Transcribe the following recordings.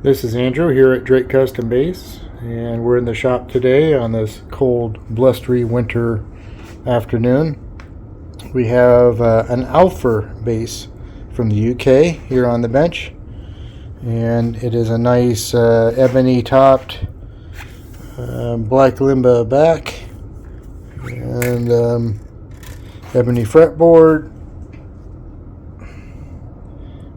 This is Andrew here at Drake Custom Bass, and we're in the shop today on this cold, blustery winter afternoon. We have an Alpher Bass from the UK here on the bench, and it is a nice ebony topped, black limba back, and ebony fretboard.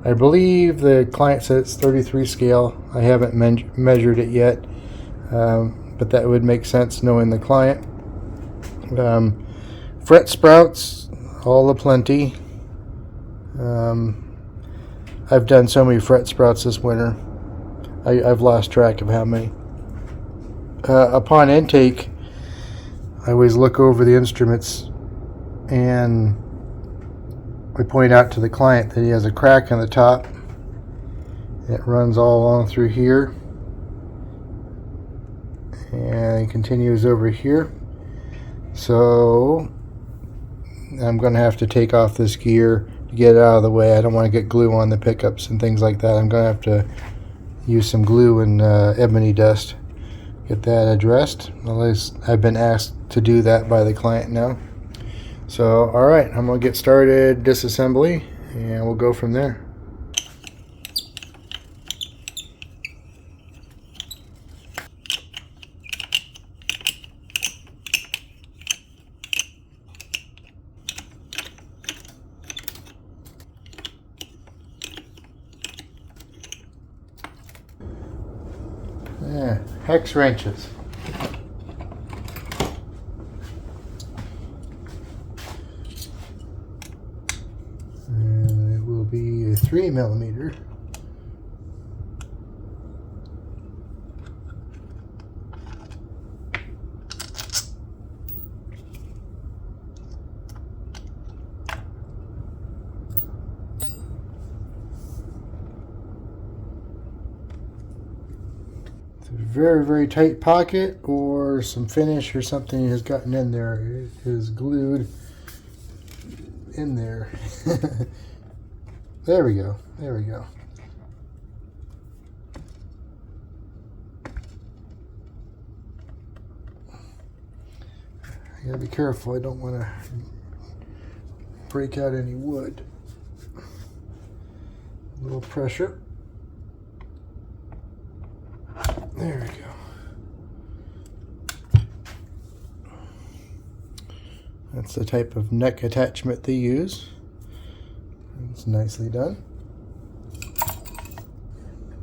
I believe the client said it's 33 scale. I haven't measured it yet, but that would make sense knowing the client. Fret sprouts, all aplenty. I've done so many fret sprouts this winter, I've lost track of how many. Upon intake, I always look over the instruments and I point out to the client that he has a crack on the top. It runs all along through here and it continues over here. So I'm going to have to take off this gear to get it out of the way. I don't want to get glue on the pickups and things like that. I'm going to have to use some glue and ebony dust. Get that addressed. At least I've been asked to do that by the client now. So, alright, I'm going to get started disassembly and we'll go from there. Yeah, hex wrenches. Be a 3mm. It's a very, very tight pocket, or some finish or something has gotten in there. It is glued in there. There we go. There we go. I gotta be careful. I don't want to break out any wood. A little pressure. There we go. That's the type of neck attachment they use. It's nicely done.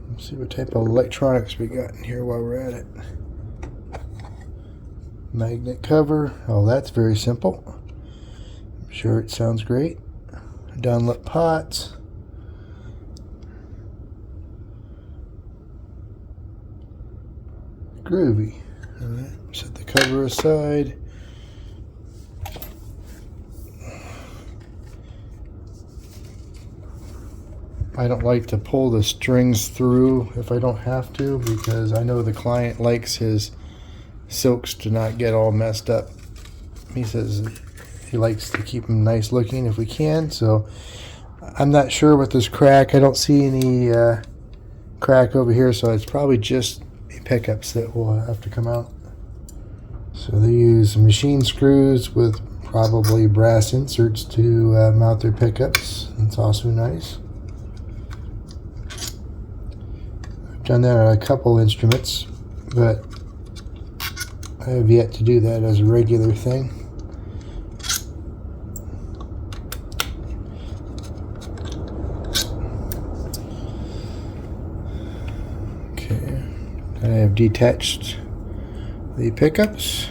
Let's see what type of electronics we got in here while we're at it. Magnet cover. Oh, that's very simple. I'm sure it sounds great. Downlit pots. Groovy. Alright, set the cover aside. I don't like to pull the strings through if I don't have to, because I know the client likes his silks to not get all messed up. He says he likes to keep them nice looking if we can, so I'm not sure with this crack. I don't see any crack over here, so it's probably just the pickups that will have to come out. So they use machine screws with probably brass inserts to mount their pickups. It's also nice. Done that on a couple instruments, but I have yet to do that as a regular thing. Okay, I have detached the pickups.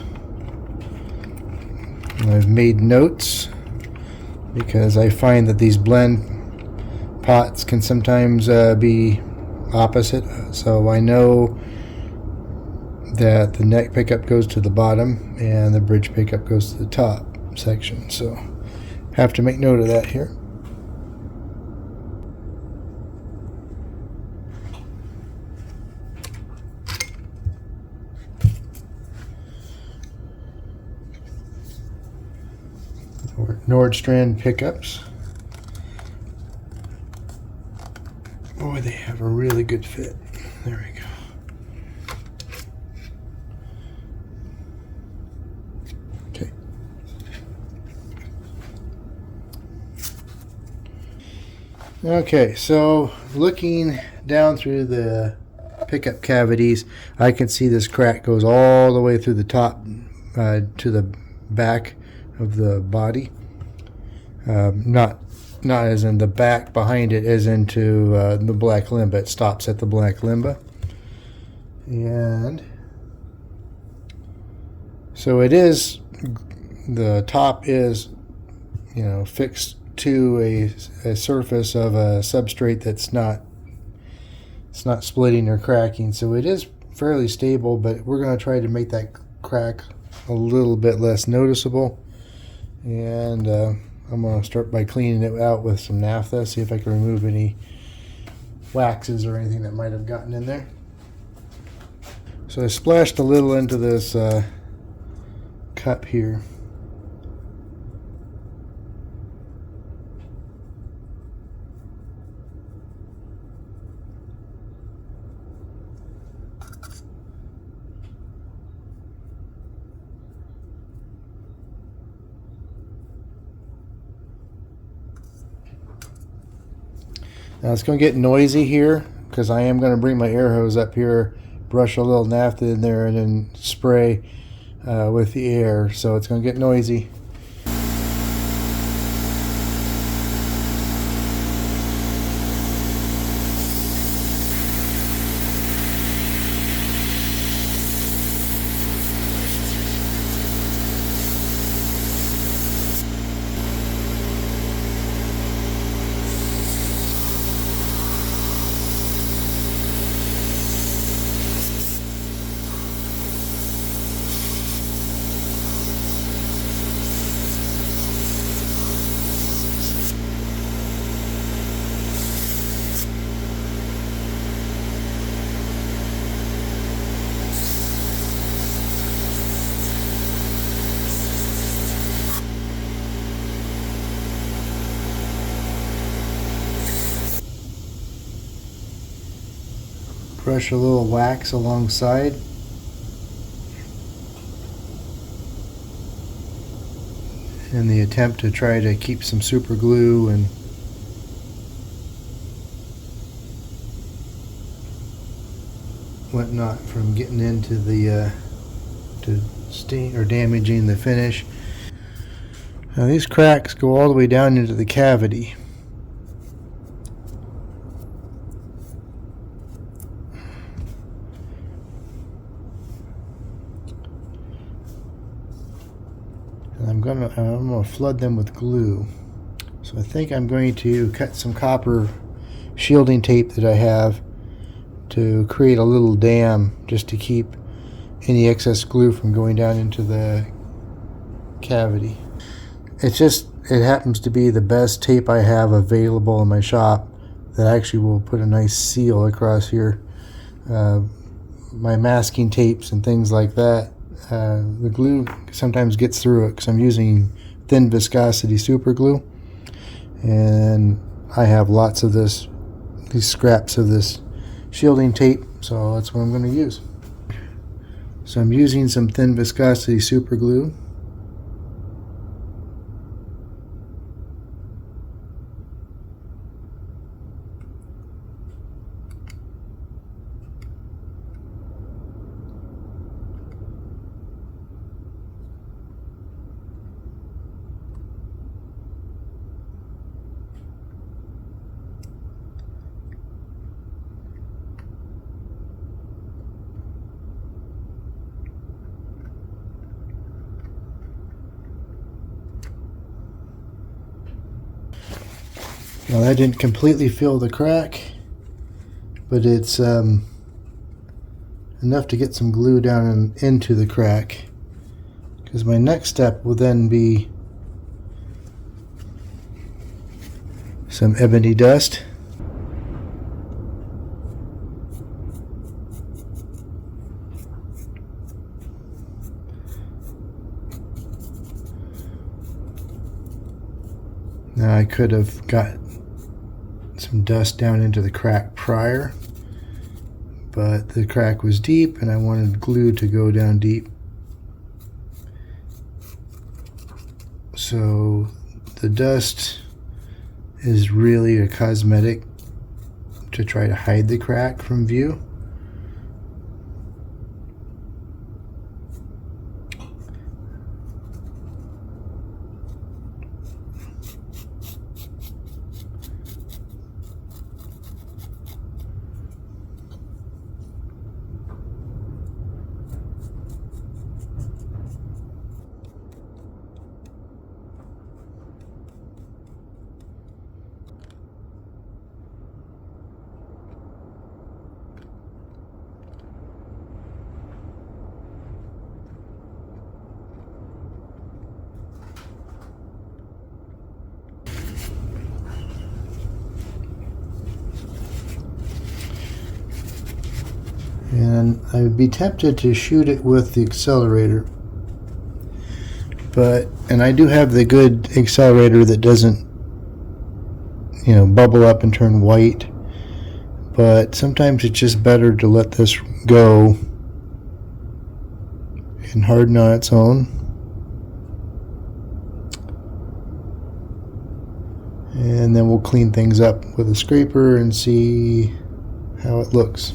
I've made notes because I find that these blend pots can sometimes be opposite, so I know that the neck pickup goes to the bottom and the bridge pickup goes to the top section, so have to make note of that here. Nordstrand pickups. Boy, they have a really good fit. There we go. Okay. Okay, so looking down through the pickup cavities, I can see this crack goes all the way through the top to the back of the body. Not as in the back behind it, as into the black limba. It stops at the black limba. And so it is, the top is, fixed to a surface of a substrate that's not splitting or cracking. So it is fairly stable, but we're going to try to make that crack a little bit less noticeable. And I'm going to start by cleaning it out with some naphtha, see if I can remove any waxes or anything that might have gotten in there. So I splashed a little into this cup here. Now it's going to get noisy here because I am going to bring my air hose up here, brush a little naphtha in there, and then spray with the air. So it's going to get noisy. Brush a little wax alongside. In the attempt to try to keep some super glue and whatnot from getting into the to stain or damaging the finish. Now these cracks go all the way down into the cavity. I'm gonna flood them with glue. So I think I'm going to cut some copper shielding tape that I have to create a little dam just to keep any excess glue from going down into the cavity. It happens to be the best tape I have available in my shop that actually will put a nice seal across here. My masking tapes and things like that, the glue sometimes gets through it because I'm using thin viscosity super glue, and I have lots of these scraps of this shielding tape, so that's what I'm going to use. So I'm using some thin viscosity super glue. Now that didn't completely fill the crack, but it's enough to get some glue down into the crack, because my next step will then be some ebony dust. Now I could have got some dust down into the crack prior, but the crack was deep and I wanted glue to go down deep. So the dust is really a cosmetic to try to hide the crack from view. And I would be tempted to shoot it with the accelerator, and I do have the good accelerator that doesn't, you know, bubble up and turn white, but sometimes it's just better to let this go and harden on its own. And then we'll clean things up with a scraper and see how it looks.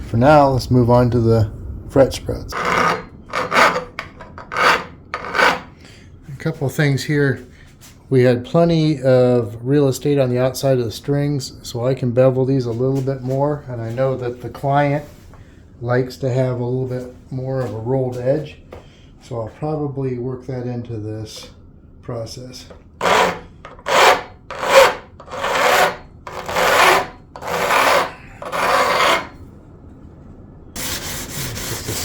For now, let's move on to the fret spreads. A couple of things here. We had plenty of real estate on the outside of the strings, so I can bevel these a little bit more, and I know that the client likes to have a little bit more of a rolled edge, so I'll probably work that into this process.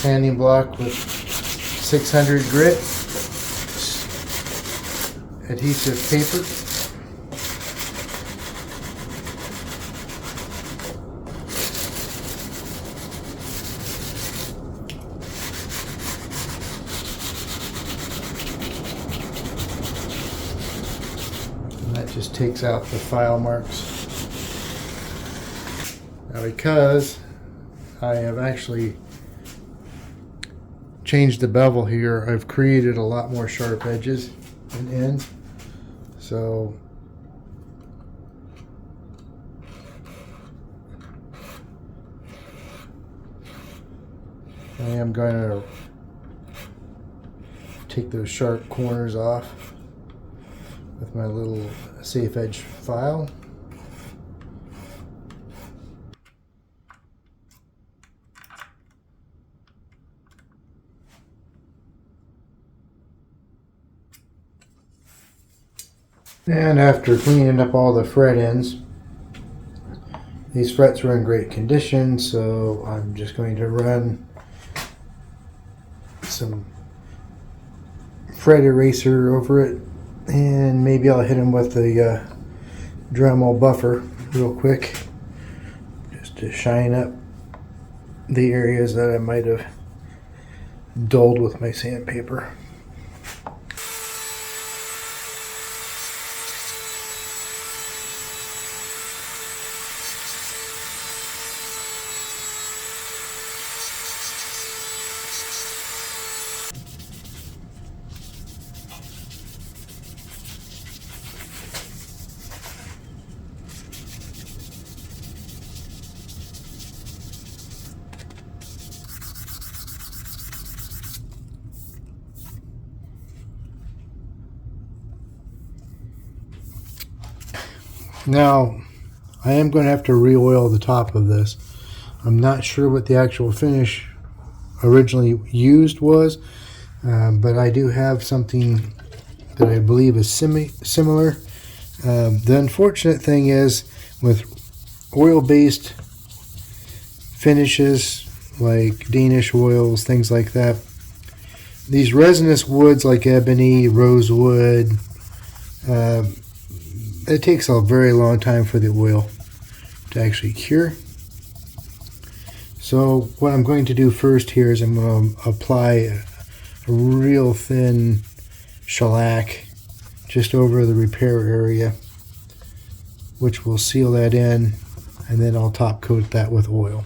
Sanding block with 600 grit adhesive paper. And that just takes out the file marks. Now, because I have actually changed the bevel here, I've created a lot more sharp edges and ends. So I am going to take those sharp corners off with my little safe edge file. And after cleaning up all the fret ends, these frets are in great condition, so I'm just going to run some fret eraser over it, and maybe I'll hit them with the Dremel buffer real quick, just to shine up the areas that I might have dulled with my sandpaper. Now, I am going to have to re-oil the top of this. I'm not sure what the actual finish originally used was, but I do have something that I believe is similar. The unfortunate thing is, with oil-based finishes like Danish oils, things like that, these resinous woods like ebony, rosewood, it takes a very long time for the oil to actually cure. So what I'm going to do first here is I'm going to apply a real thin shellac just over the repair area, which will seal that in, and then I'll top coat that with oil.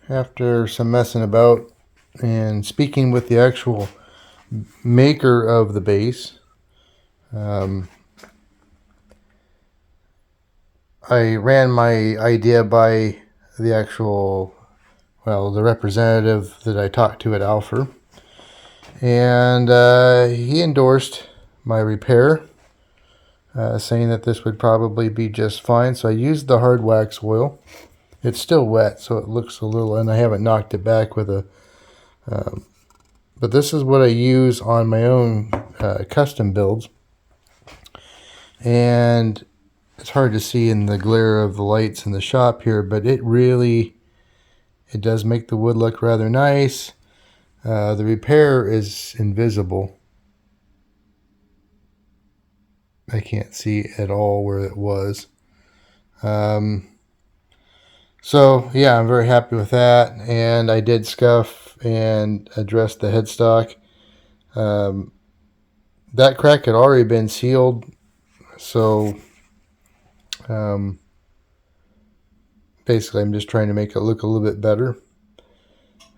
after some messing about and speaking with the actual maker of the bass, I ran my idea by the actual, well, the representative that I talked to at Alpher, and he endorsed my repair, saying that this would probably be just fine. So I used the hard wax oil. It's still wet, so it looks a little, and I haven't knocked it back with a, but this is what I use on my own custom builds. And it's hard to see in the glare of the lights in the shop here, but it does make the wood look rather nice. The repair is invisible. I can't see at all where it was. So yeah, I'm very happy with that. And I did scuff and address the headstock. That crack had already been sealed, so basically I'm just trying to make it look a little bit better.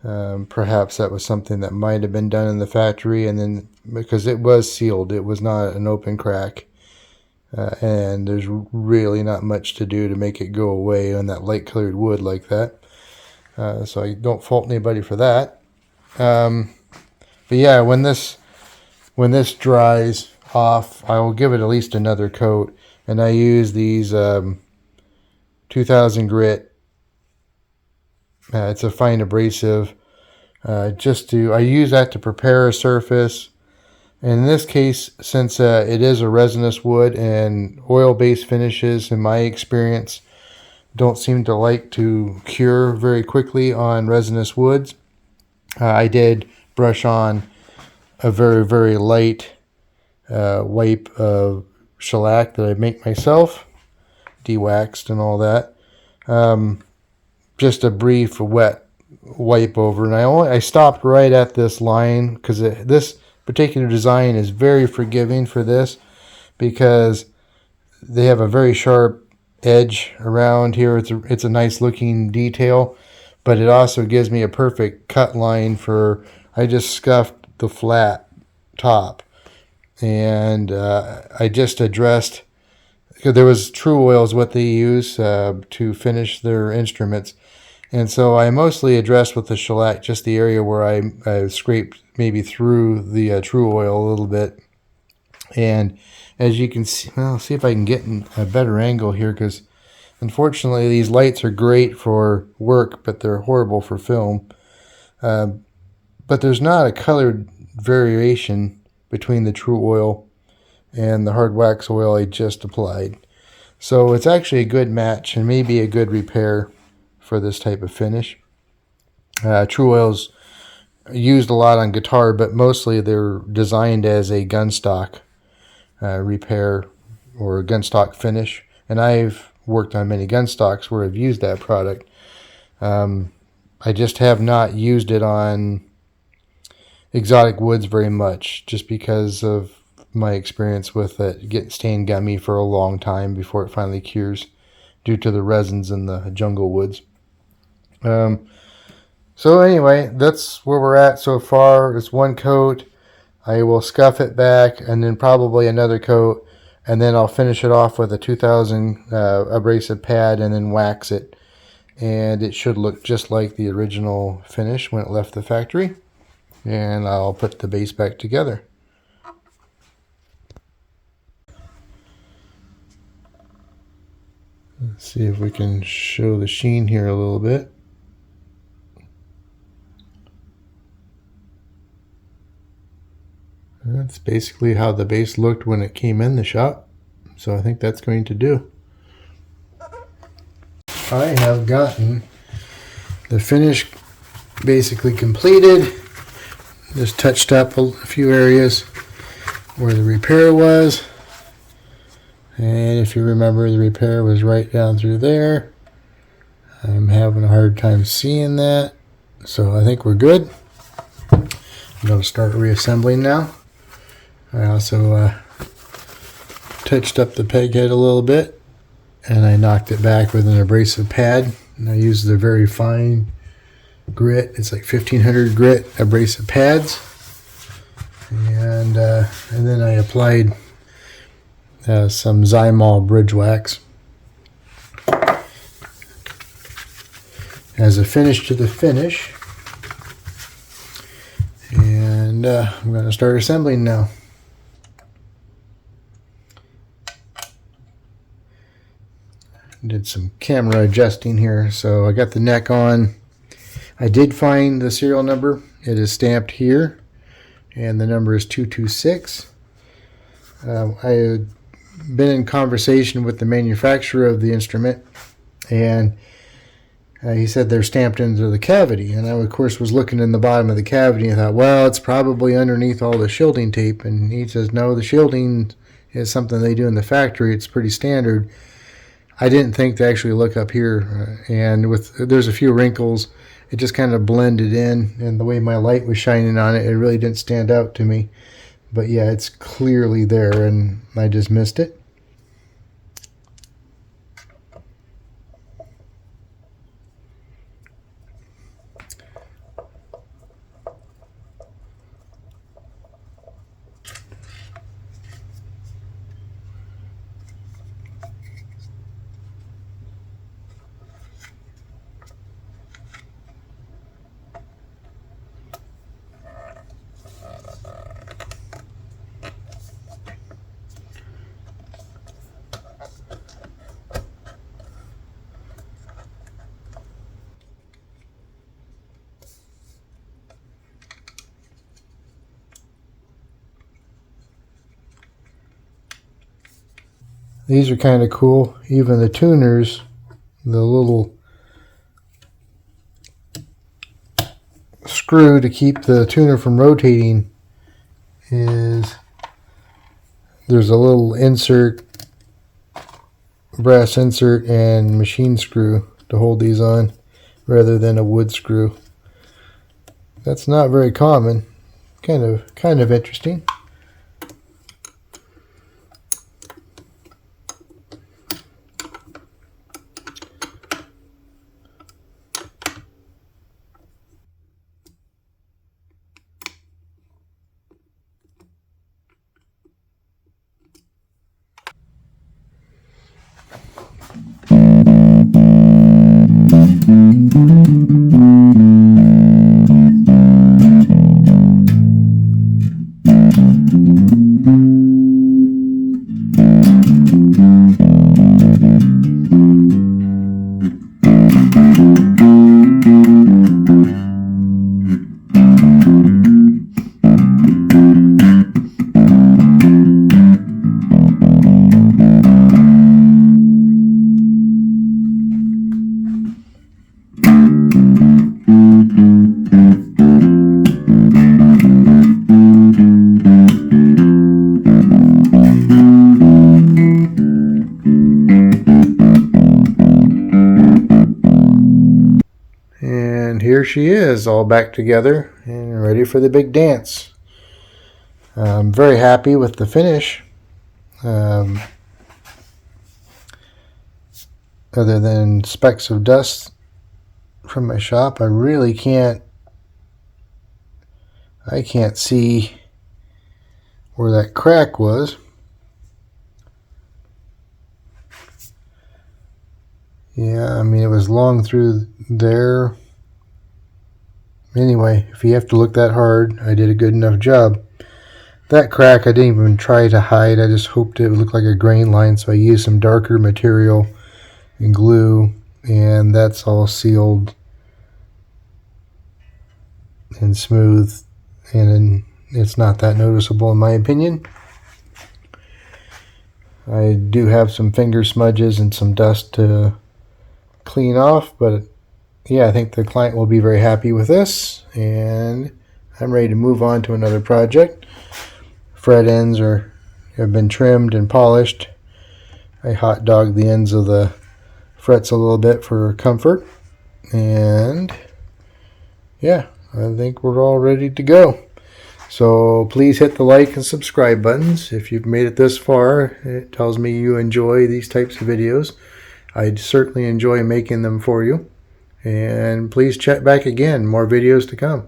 Perhaps that was something that might have been done in the factory, and then because it was sealed, it was not an open crack. And there's really not much to do to make it go away on that light colored wood like that. So I don't fault anybody for that. But yeah, when this dries off, I will give it at least another coat. And I use these 2000 grit. It's a fine abrasive. I use that to prepare a surface. And in this case, since it is a resinous wood and oil-based finishes, in my experience, don't seem to like to cure very quickly on resinous woods, I did brush on a very, very light wipe of shellac that I make myself, de-waxed and all that. Just a brief wet wipe over, and I stopped right at this line because this particular design is very forgiving for this, because they have a very sharp edge around here. It's a nice looking detail, but it also gives me a perfect cut line for, I just scuffed the flat top, and I just addressed, because there was True Oil is what they use to finish their instruments. And so I mostly addressed with the shellac just the area where I scraped maybe through the True Oil a little bit. And as you can see, well, I'll see if I can get in a better angle here, because unfortunately these lights are great for work, but they're horrible for film. But there's not a colored variation between the True Oil and the hard wax oil I just applied. So it's actually a good match and maybe a good repair for this type of finish. True Oil's used a lot on guitar, but mostly they're designed as a gunstock repair or gunstock finish. And I've worked on many gunstocks where I've used that product. I just have not used it on exotic woods very much, just because of my experience with it staying gummy for a long time before it finally cures, due to the resins in the jungle woods. So anyway, that's where we're at so far. It's one coat. I will scuff it back, and then probably another coat, and then I'll finish it off with a 2000 abrasive pad, and then wax it, and it should look just like the original finish when it left the factory. And I'll put the base back together. Let's see if we can show the sheen here a little bit. That's basically how the bass looked when it came in the shop. So I think that's going to do. I have gotten the finish basically completed. Just touched up a few areas where the repair was. And if you remember, the repair was right down through there. I'm having a hard time seeing that. So I think we're good. I'm going to start reassembling now. I also touched up the peg head a little bit, and I knocked it back with an abrasive pad. And I used a very fine grit. It's like 1500 grit abrasive pads, and then I applied some Zymol bridge wax as a finish to the finish. And I'm going to start assembling now. Did some camera adjusting here. So I got the neck on. I did find the serial number. It is stamped here, and the number is 226. I had been in conversation with the manufacturer of the instrument, and he said they're stamped into the cavity. And I, of course, was looking in the bottom of the cavity and thought, well, it's probably underneath all the shielding tape. And he says, no, the shielding is something they do in the factory. It's pretty standard. I didn't think to actually look up here, and there's a few wrinkles. It just kind of blended in, and the way my light was shining on it, it really didn't stand out to me. But yeah, it's clearly there, and I just missed it. These are kind of cool. Even the tuners, the little screw to keep the tuner from rotating there's a little insert, brass insert and machine screw to hold these on rather than a wood screw. That's not very common. Kind of interesting. And here she is, all back together and ready for the big dance. I'm very happy with the finish. Other than specks of dust from my shop, I can't see where that crack was. Yeah, I mean, it was long through there. Anyway, if you have to look that hard, I did a good enough job. That crack I didn't even try to hide. I just hoped it would look like a grain line, so I used some darker material and glue, and that's all sealed and smooth, and it's not that noticeable in my opinion. I do have some finger smudges and some dust to clean off, but yeah, I think the client will be very happy with this, and I'm ready to move on to another project. Fret ends have been trimmed and polished. I hot dogged the ends of the frets a little bit for comfort, and yeah, I think we're all ready to go. So please hit the like and subscribe buttons. If you've made it this far, it tells me you enjoy these types of videos. I certainly enjoy making them for you. And please check back again. More videos to come.